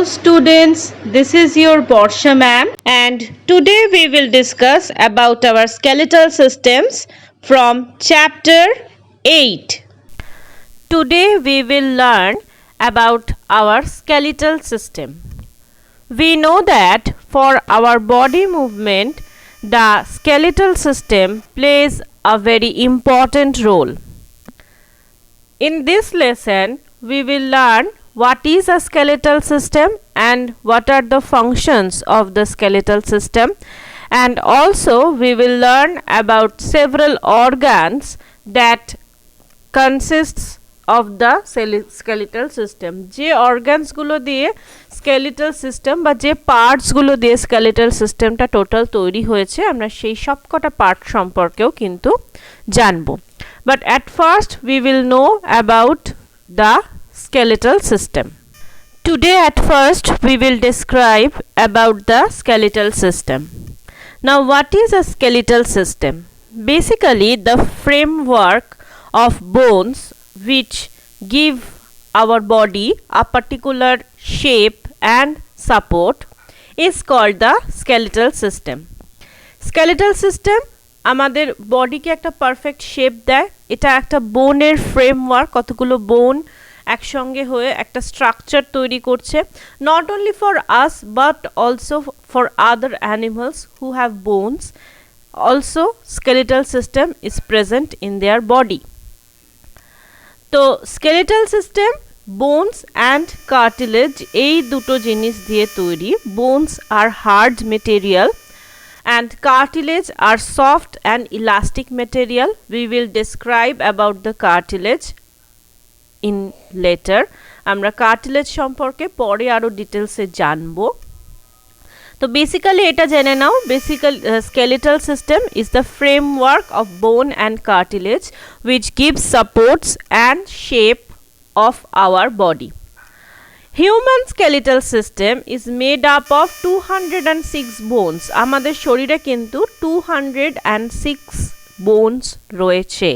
Hello students, this is your Borsha ma'am and today we will discuss about our skeletal systems from chapter 8. Today we will learn about our skeletal system. We know that for our body movement, the skeletal system plays a very important role. In this lesson, we will learn what is a skeletal system and what are the functions of the skeletal system, and also we will learn about several organs that consists of the skeletal system. যে অর্গানসগুলো দিয়ে skeletal system বা যে পার্টসগুলো দিয়ে skeletal সিস্টেমটা total তৈরি হয়েছে আমরা সেই সবকটা পার্ট সম্পর্কেও কিন্তু জানবো. But at first we will know about the skeletal system. Today at first we will describe about the skeletal system. Now what is a skeletal system? Basically the framework of bones which give our body a particular shape and support is called the skeletal system. Skeletal system আমাদের বডিকে একটা perfect shape দেয়. এটা একটা বোনের framework, কতগুলো বোন একসঙ্গে হয়ে একটা স্ট্রাকচার তৈরি করছে, not only for us but also for other animals who have bones. Also skeletal system is present in their body. তো skeletal system bones and cartilage এই দুটো জিনিস দিয়ে তৈরি. Bones are hard material and cartilage are soft and elastic material. We will describe about the cartilage in later. আমরা cartilage সম্পর্কে পরে আরো ডিটেলসে জানবো. তো বেসিক্যালি এটা জেনে নাও, basically skeletal system is the framework of bone and cartilage which gives supports and shape of our body. Human skeletal system is made up of 206 bones. আমাদের শরীরে কিন্তু 206 bones রয়েছে.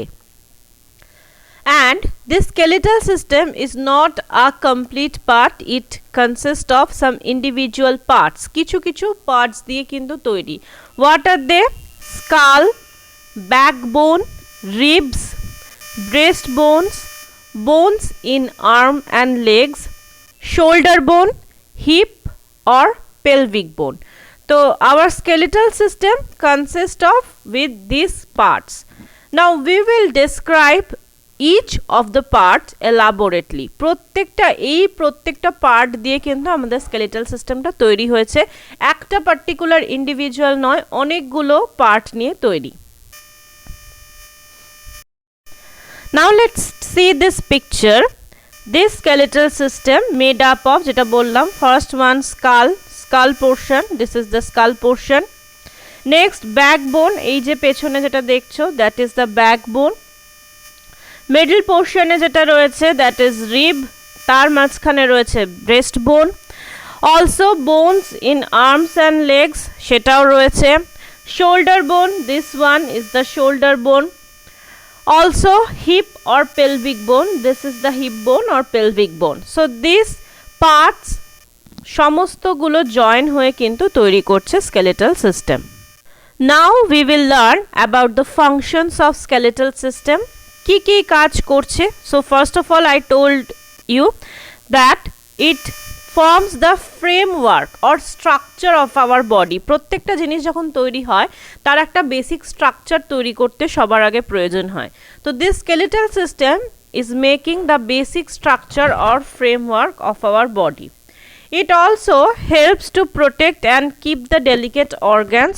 And this skeletal system is not a complete part. It consists of some individual parts. কিছু কিছু parts দিয়ে কিন্তু তৈরি. What are they? Skull, backbone, ribs, breastbones, bones in arm and legs, shoulder bone, hip or pelvic bone. So our skeletal system consists of with these parts. Now we will describe each of the parts elaborately. প্রত্যেকটা part দিয়ে কিন্তু আমাদের skeletal সিস্টেমটা তৈরি হয়েছে. একটা particular individual নয়, অনেকগুলো পার্ট নিয়ে তৈরি. Now let's see this picture. This skeletal system made up of যেটা বললাম, first one skull portion. This is the skull portion. Next backbone, এই যে পেছনে যেটা দেখছো that is the backbone. Middle portion এ যেটা রয়েছে that is rib, তার মাঝখানে রয়েছে breastbone. Also bones in arms and legs, সেটাও রয়েছে. Shoulder bone, this one is the shoulder bone. Also hip or pelvic bone, this is the hip bone or pelvic bone. So these parts সমস্তগুলো join হয়ে কিন্তু তৈরি করছে skeletal system. Now we will learn about the functions of skeletal system. কি কি কাজ করছে? So first of all I told you that it forms the framework or structure of our body. প্রত্যেকটা জিনিস যখন তৈরি হয় তার একটা বেসিক স্ট্রাকচার তৈরি করতে সবার আগে প্রয়োজন হয়. তো this skeletal system is making the basic structure or framework of our body. It also helps to protect and keep the delicate organs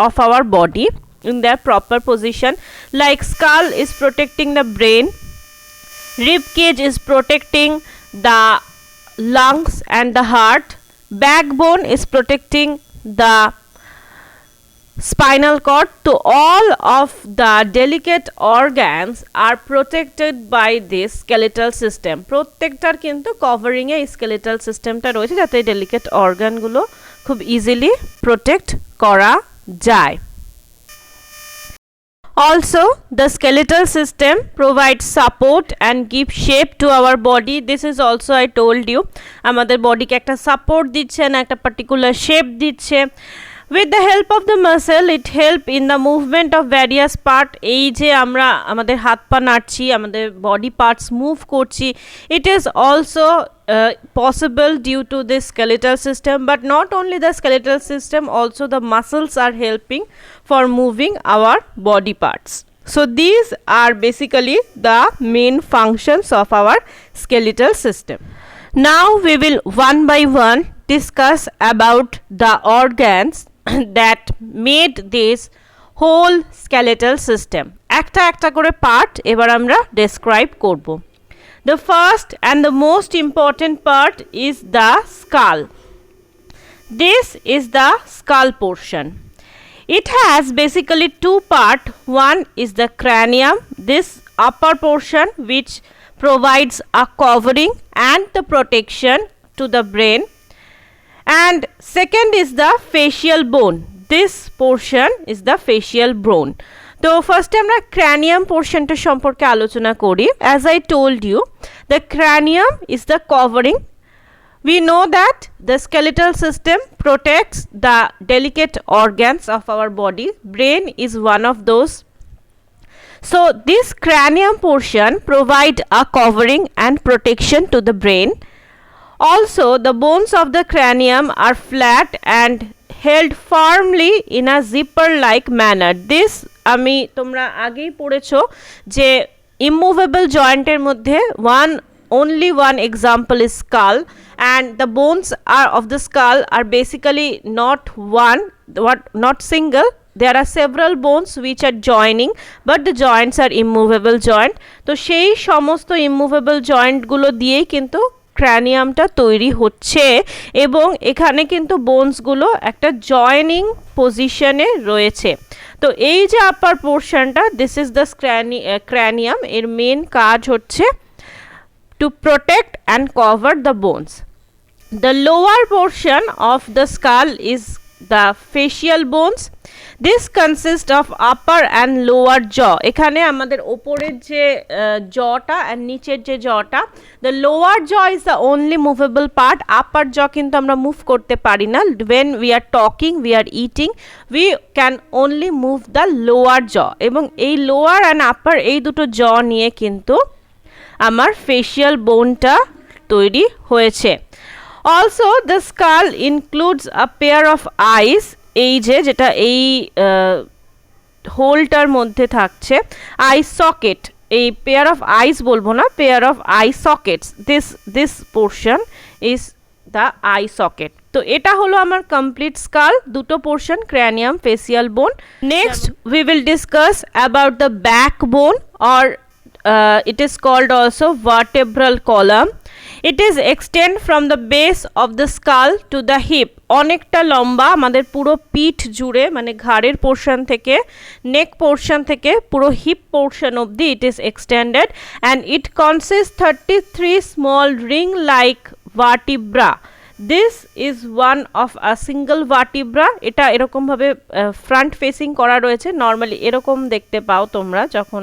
of our body in their proper position. Like skull is protecting the brain, rib cage is protecting the lungs and the heart, backbone is protecting the spinal cord. To all of the delicate organs are protected by this skeletal system. প্রত্যেকটার কিন্তু covering এ skeletal systemটা রয়েছে যাতে delicate অর্গানগুলো খুব easily protect করা যায়. Also, the skeletal system provides support and gives shape to our body. This is also I told you. আমাদের বডিকে একটা support দিচ্ছে না একটা পার্টিকুলার শেপ দিচ্ছে। With the help of the muscle, it help in the movement of various part. এই যে আমরা আমাদের হাত পা নাড়ছি, আমাদের body parts move করছি, it is also possible due to this skeletal system. But not only the skeletal system, also the muscles are helping for moving our body parts. So these are basically the main functions of our skeletal system. Now we will one by one discuss about the organs that made this whole skeletal system. একটা একটা করে part এবার আমরা describe করব। The first and the most important part is the skull. This is the skull portion. It has basically two parts. One is the cranium, this upper portion which provides a covering and the protection to the brain. And second is the facial bone. This portion is the facial bone. তো ফার্স্টে আমরা ক্র্যানিয়াম পোর্শনটা সম্পর্কে আলোচনা করি। As I told you, the cranium is the covering. We know that the skeletal system protects the delicate organs of our body. Brain is one of those. So this cranium portion provide a covering and protection to the brain. Also, the bones of the cranium are flat and held firmly in a zipper-like manner. This আমি তোমরা আগেই পড়েছো যে immovable joint-এর মধ্যে only one example is skull, and the bones of the skull are basically not single. There are several bones which are joining, but the joints are immovable joint. তো সেই সমস্ত immovable joint গুলো দিয়েই কিন্তু ক্র্যানিয়ামটা তৈরি হচ্ছে এবং এখানে কিন্তু বোনসগুলো একটা জয়েনিং পজিশনে রয়েছে। তো এই যে আপার পোর্শনটা, দিস ইজ দ্য ক্র্যানিয়াম, এর মেন কাজ হচ্ছে to protect and cover the bones. The lower portion of the skull is the facial bones. This consists of upper and lower jaw. এখানে আমাদের উপরের যে জটা আর নিচের যে জটা, the lower jaw is the only movable part. upper jaw কিন্তু আমরা মুভ করতে পারি না। when we are talking, we are eating, we can only move the lower jaw. এবং এই lower and upper এই দুটো jaw নিয়ে কিন্তু আমার facial boneটা তৈরি হয়েছে। Also, the skull includes a pair of eyes. এই যে যেটা এই হোলটার মধ্যে থাকছে আই সকেট, এই পেয়ার অফ আইস বলবো না, pair of eye sockets, this portion is the eye socket. তো এটা হলো আমার কমপ্লিট স্কাল, দুটো portion, cranium, facial bone. Next we will discuss about the backbone, or it is called also vertebral column. It is extend from the base of the skull to the hip. অনেকটা লম্বা, আমাদের পুরো পিঠ জুড়ে, মানে ঘাড়ের portion থেকে, নেক portion থেকে পুরো হিপ পোর্শন অবধি it is extended, and it consists 33 small ring like vertebra. This is one of a single vertebra. এটা এরকম ভাবে ফ্রন্ট ফেসিং করা রয়েছে, নর্মালি এরকম দেখতে পাও তোমরা যখন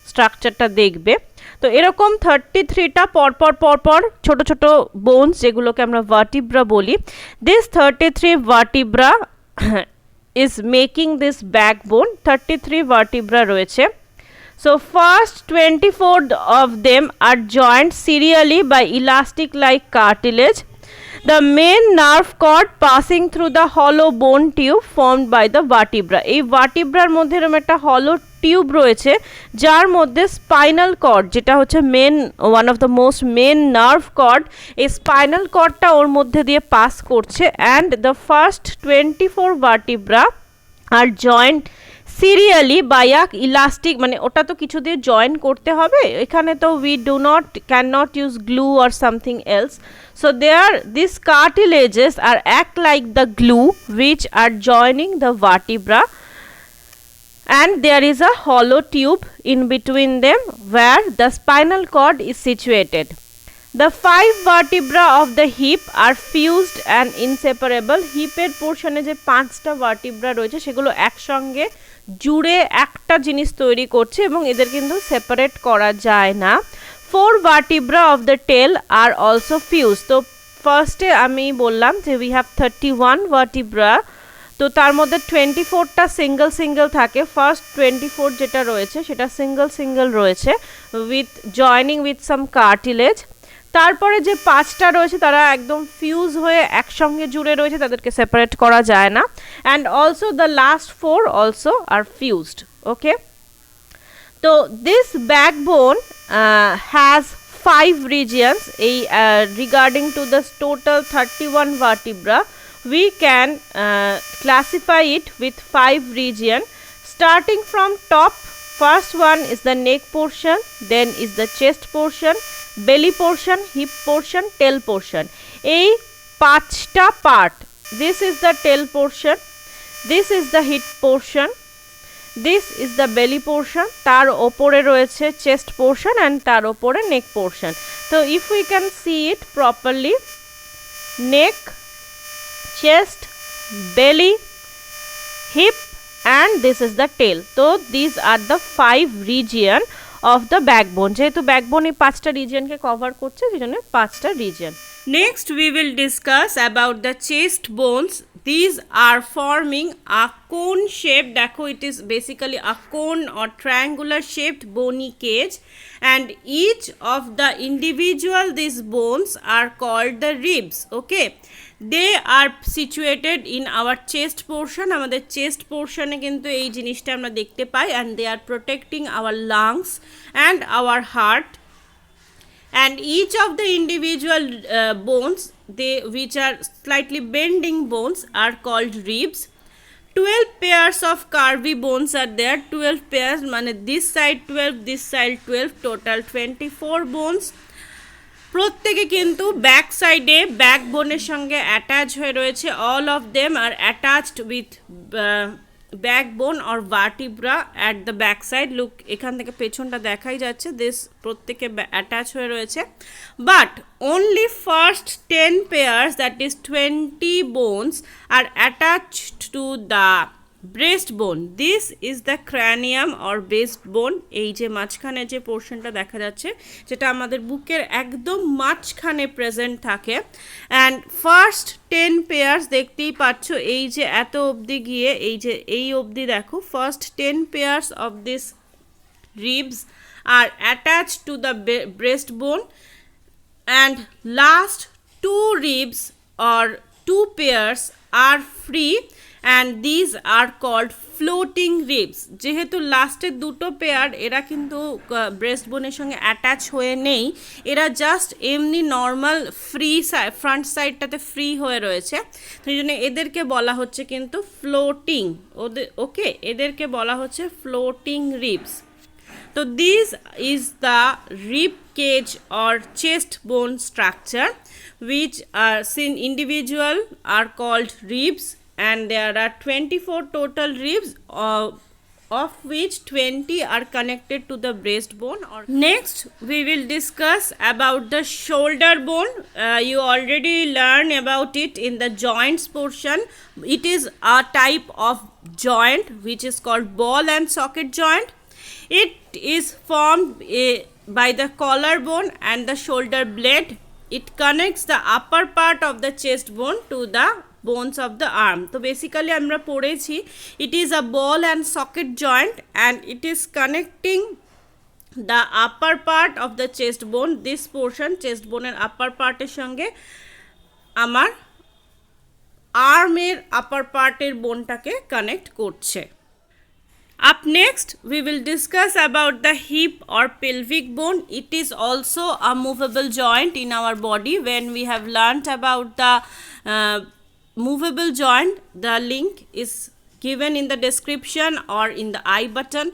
স্ট্রাকচারটা দেখবে। তো এরকম 33টা পরপর ছোট ছোট বোনস যেগুলোকে আমরা ভার্টিব্রা বলি। This 33 vertebra is making this backbone. 33 vertebra রয়েছে। So first 24 of them are joined serially by elastic like cartilage. The main nerve cord passing through the hollow bone tube formed by the vertebra. এই ভার্টিব্রার মধ্যে এরকম একটা হলো tube রয়েছে যার মধ্যে spinal cord, যেটা হচ্ছে main one of the most main nerve cord, এই স্পাইনাল কর্ডটা ওর মধ্যে দিয়ে পাস করছে। And the first 24 vertebra are joint serially by a elastic, মানে ওটা তো কিছু দিয়ে জয়েন করতে হবে, এখানে তো we do not can not use glue or something else. So there these cartilages are act like the glue which are joining the vertebra, and there is a hollow tube in between them where the spinal cord is situated. The 5 vertebra of the hip are fused and inseparable. হিপের পোর্শনে যে 5টা vertebra রয়েছে সেগুলো একসঙ্গে জুড়ে একটা জিনিস তৈরি করছে এবং এদের কিন্তু সেপারেট করা যায় না। 4 vertebra of the tail are also fuse. তো ফার্স্টে আমি বললাম যে উই হ্যাভ 31 ভার্টিব্রা, তো তার মধ্যে 24টা সিঙ্গেল সিঙ্গেল থাকে। ফার্স্ট 24 যেটা রয়েছে সেটা সিঙ্গেল সিঙ্গেল রয়েছে with joining with some cartilage. তারপরে যে 5টা রয়েছে তারা একদম ফিউজ হয়ে একসঙ্গে জুড়ে রয়েছে, তাদেরকে সেপারেট করা যায় না। And also the last 4 also are fused. Okay, তো this backbone has 5 regions. Regarding to the total 31 vertebra, we can classify it with 5 regions. Starting from top, first one is the neck portion, then is the chest portion, belly portion, hip portion, tail portion. এই 5টা part. This is the tail portion, this is the hip portion, this is the belly portion, তার ওপরে রয়েছে chest portion and তার ওপরে neck portion. So if we can see it properly, neck, chest, belly, hip and this is the tail. So these are the 5 region of the backbone. যেহেতু backbone এই 5টা regionকে cover করছে সেজন্য 5টা region. Next we will discuss about the chest bones. These are forming a cone shape. Dekho, it is basically a cone or triangular shaped bony cage, and each of the individual these bones are called the ribs. Okay, they are situated in our chest portion. আমাদের chest portion এ কিন্তু এই জিনিসটা আমরা দেখতে পাই, and they are protecting our lungs and our heart. And each of the individual bones, which are slightly bending bones, are called ribs. 12 pairs of curvy bones are there. 12 pairs, মানে this side 12, this side 12, total 24 bones. প্রত্যেকে কিন্তু back সাইডে ব্যাকবোনের সঙ্গে attach হয়ে রয়েছে। All of them are attached with backbone or vertebra at the back side. Look, এখান থেকে পেছনটা দেখাই যাচ্ছে, দিস প্রত্যেকে অ্যাটাচ হয়ে রয়েছে। But only first 10 pairs, that is 20 bones, are attached to the breastbone. This is the cranium or breastbone. এই যে মাঝখানে যে পোর্শনটা দেখা যাচ্ছে যেটা আমাদের বুকের একদম মাঝখানে প্রেজেন্ট থাকে। অ্যান্ড ফার্স্ট 10 pairs দেখতেই পাচ্ছ, এই যে এত অবধি গিয়ে এই যে এই অবধি দেখো, first 10 pairs of this ribs are attached to the breastbone, and last 2 ribs or 2 pairs are free, and these are called floating ribs. যেহেতু লাস্টের দুটো পেয়ার এরা কিন্তু ব্রেস্ট বোনের সঙ্গে অ্যাটাচ হয়ে নেই, এরা জাস্ট এমনি নর্মাল ফ্রি ফ্রন্ট সাইডটাতে ফ্রি হয়ে রয়েছে, সেই জন্য এদেরকে বলা হচ্ছে কিন্তু ফ্লোটিং। ওকে, এদেরকে বলা হচ্ছে floating ribs. So this is the rib cage or chest bone structure, which are seen individual are called ribs, and there are 24 total ribs, of which 20 are connected to the breastbone. Next we will discuss about the shoulder bone. You already learned about it in the joints portion. It is a type of joint which is called ball and socket joint. It is formed by the collarbone and the shoulder blade. It connects the upper part of the chest bone to the bones of the arm. So basically আমরা পড়েছি, it is a ball and socket joint, and it is connecting the upper part of the chest bone. This portion chest bone এর upper part এর সঙ্গে আমার আর্মের upper part এর বোনটাকে connect করছে। Up next we will discuss about the hip or pelvic bone. It is also a movable joint in our body. When we have learnt about the movable joint, the link is given in the description or in the I button.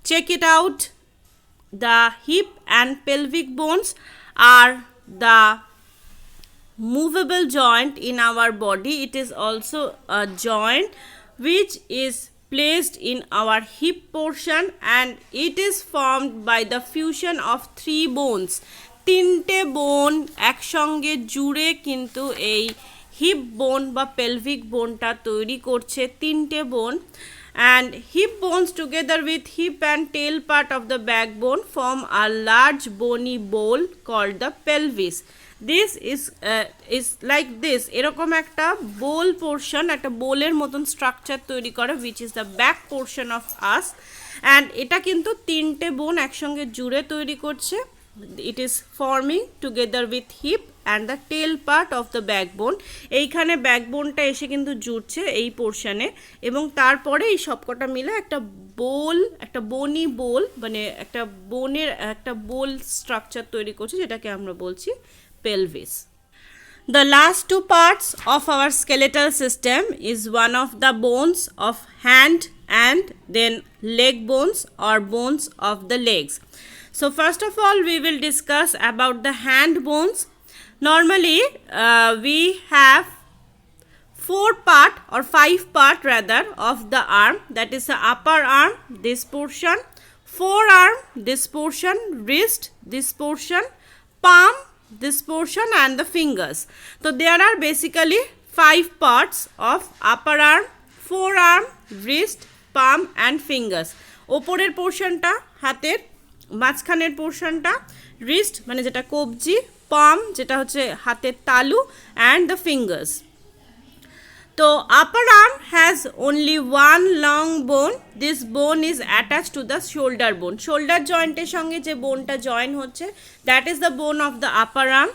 Check it out. The hip and pelvic bones are the movable joint in our body. It is also a joint which is placed in our hip portion, and it is formed by the fusion of 3 bones. 3টে বোন একসঙ্গে জুড়ে কিন্তু এই heap বোন বা pelvic বোনটা তৈরি করছে। 3টে বোন, and hip bones together with hip and tail part of the backbone form a large bony bowl called the pelvis. This is like this, এরকম একটা বোল পোর্শন, একটা বোলের মতন স্ট্রাকচার তৈরি করে, which is the back portion of us, and এটা কিন্তু তিনটে বোন একসঙ্গে জুড়ে তৈরি করছে. It is forming together with hip and the tail part of the backbone. এইখানে ব্যাকবোনটা এসে কিন্তু জুড়ছে এই পোর্শনে, এবং তারপরে এই সবকটা মিলে একটা বোল, একটা বনি বোল, মানে একটা বোনের একটা বোল স্ট্রাকচার তৈরি করছে, যেটাকে আমরা বলছি pelvis. The last two parts of our skeletal system is one of the bones of hand and then leg bones or bones of the legs. So first of all we will discuss about the hand bones. Normally we have 4 part or 5 part rather of the arm, that is the upper arm, this portion, forearm, this portion, wrist, this portion, palm, this portion, and the fingers. So there are basically 5 parts of upper arm, forearm, wrist, palm and fingers. ওপরের পোর্শনটা হাতের, মাঝখানের পোর্শনটা wrist মানে যেটা কবজি, পাম যেটা হচ্ছে হাতের তালু, অ্যান্ড দ্য ফিঙ্গার্স. তো upper arm has only one long bone. This bone is attach to the shoulder bone. Shoulder জয়েন্টের সঙ্গে যে বোনটা জয়েন হচ্ছে, that is the bone of the upper arm.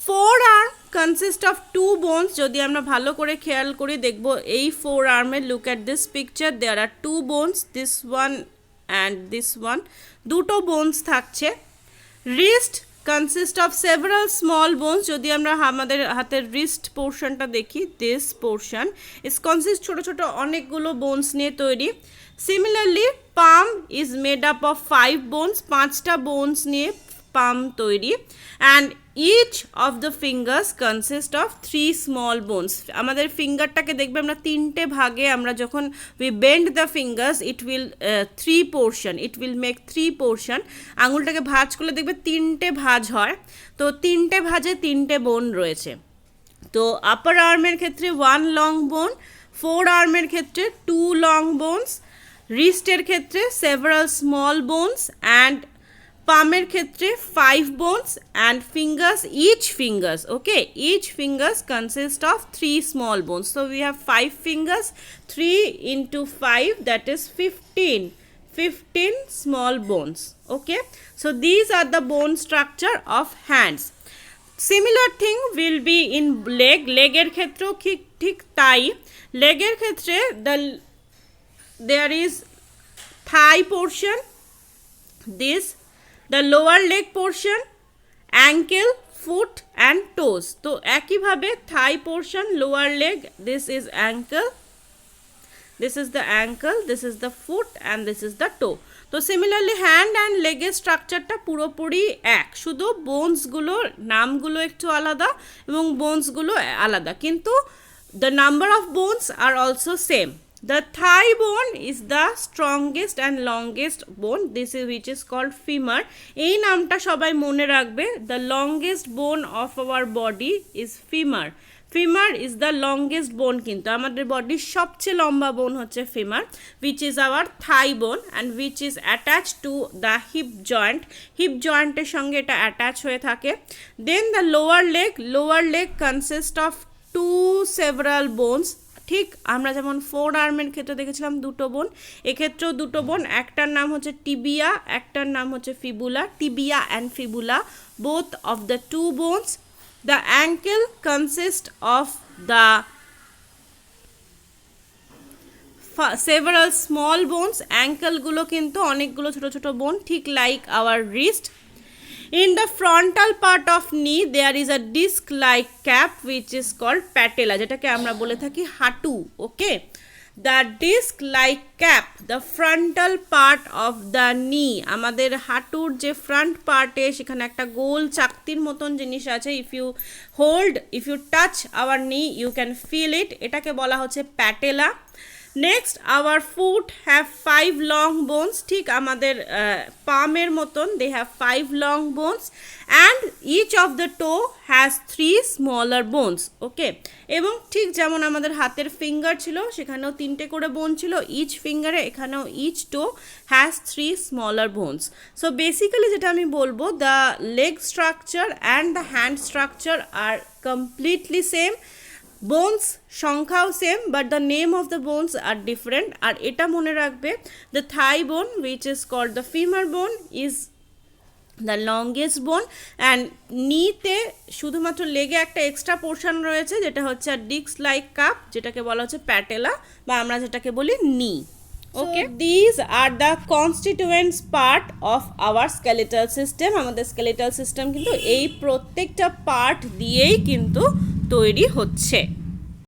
Forearm consist of 2 bones. যদি আমরা ভালো করে খেয়াল করি দেখব এই ফোর আর্মের, look at this picture, there are 2 bones, this one and this one, দুটো বোনস থাকছে. Wrist consist of several small bones. যদি আমরা আমাদের হাতের রিস্ট পোর্শনটা দেখি, দিস পোর্শন ইজ কনসিস্ট ছোটো ছোটো অনেকগুলো বোনস নিয়ে তৈরি. Similarly palm is made up of 5 bones, 5টা বোনস নিয়ে পাম তৈরি. And each of the fingers consist of 3 small bones. আমাদের ফিঙ্গারটাকে দেখবে আমরা তিনটে ভাগে, আমরা যখন we bend the fingers it will 3 portion, it will make 3 portion. আঙুলটাকে ভাঁজ করলে দেখবে তিনটে ভাঁজ হয়, তো তিনটে ভাঁজে তিনটে বোন রয়েছে. তো আপার আর্মের ক্ষেত্রে 1 long bone, ফোর আর্মের ক্ষেত্রে 2 long bones, রিস্টের ক্ষেত্রে সেভারাল স্মল বোনস, অ্যান্ড পামের ক্ষেত্রে 5 bones, and fingers, each fingers, okay, each fingers consist of 3 small bones. So we have 5 fingers, 3 into 5, that is 15 small bones. Okay, so these are the bone structure of hands. Similar thing will be in leg. লেগের ক্ষেত্রেও ঠিক তাই. লেগের ক্ষেত্রে there is thigh portion, this the lower leg portion, ankle, foot and toes. তো একইভাবে thigh portion, lower leg, this is ankle, this is the ankle, this is the foot and this is the toe. তো similarly hand and লেগের স্ট্রাকচারটা পুরোপুরি এক, শুধু বোনসগুলোর নামগুলো একটু আলাদা এবং বোনসগুলো আলাদা, কিন্তু the number of bones are also same. The thigh bone is the strongest and longest bone. This is which is called femur. এই নামটা সবাই মনে রাখবে. The longest bone of our body is femur. Femur is the longest bone, কিন্তু আমাদের বডির সবচেয়ে লম্বা বোন হচ্ছে femur, which is our thigh bone and which is attached to the hip joint. Hip jointের সঙ্গে এটা অ্যাটাচ হয়ে থাকে. Then the lower leg consists of 2 several bones. ঠিক আমরা যেমন ফোর আর্মের ক্ষেত্রে দেখেছিলাম দুটো বোন, এক্ষেত্রেও দুটো বোন, একটার নাম হচ্ছে টিবিয়া, একটার নাম হচ্ছে fibula. Tibia and fibula, both of the 2 bones. The ankle consist of the several small bones. অ্যাঙ্কেলগুলো কিন্তু অনেকগুলো ছোটো ছোটো বোন, ঠিক like our wrist. In the frontal part of knee there is a disc like cap which is called patella, যেটাকে আমরা বলে থাকি হাঁটু. ওকে, the disc like cap, the frontal part of the knee, আমাদের হাঁটুর যে ফ্রন্ট পার্টে সেখানে একটা গোল চাকতির মতন জিনিস আছে. if you touch our knee you can feel it, এটাকে বলা হচ্ছে patella. Next our foot have 5 long bones, ঠিক আমাদের পামের মতন, they have 5 long bones and each of the toe has 3 smaller bones. Okay, এবং ঠিক যেমন আমাদের হাতের ফিঙ্গার ছিল সেখানেও 3টে করে বোন ছিল ইচ ফিঙ্গারে, এখানেও each toe has 3 smaller bones. So basically যেটা আমি বলবো, the leg structure and the hand structure are completely same, bones সংখ্যাও same, but the name of the bones are different. আর এটা মনে রাখবে, the thigh bone which is called the femur bone is the longest bone, and নিতে শুধুমাত্র লেগে একটা extra portion রয়েছে যেটা হচ্ছে ডিস্ক লাইক কাপ, যেটাকে বলা হচ্ছে প্যাটেলা বা আমরা যেটাকে বলি নি। Okay, this are the constituents part of our skeletal system. আমাদের স্কেলেটাল সিস্টেম কিন্তু এই প্রত্যেকটা পার্ট দিয়েই কিন্তু তৈরি হচ্ছে।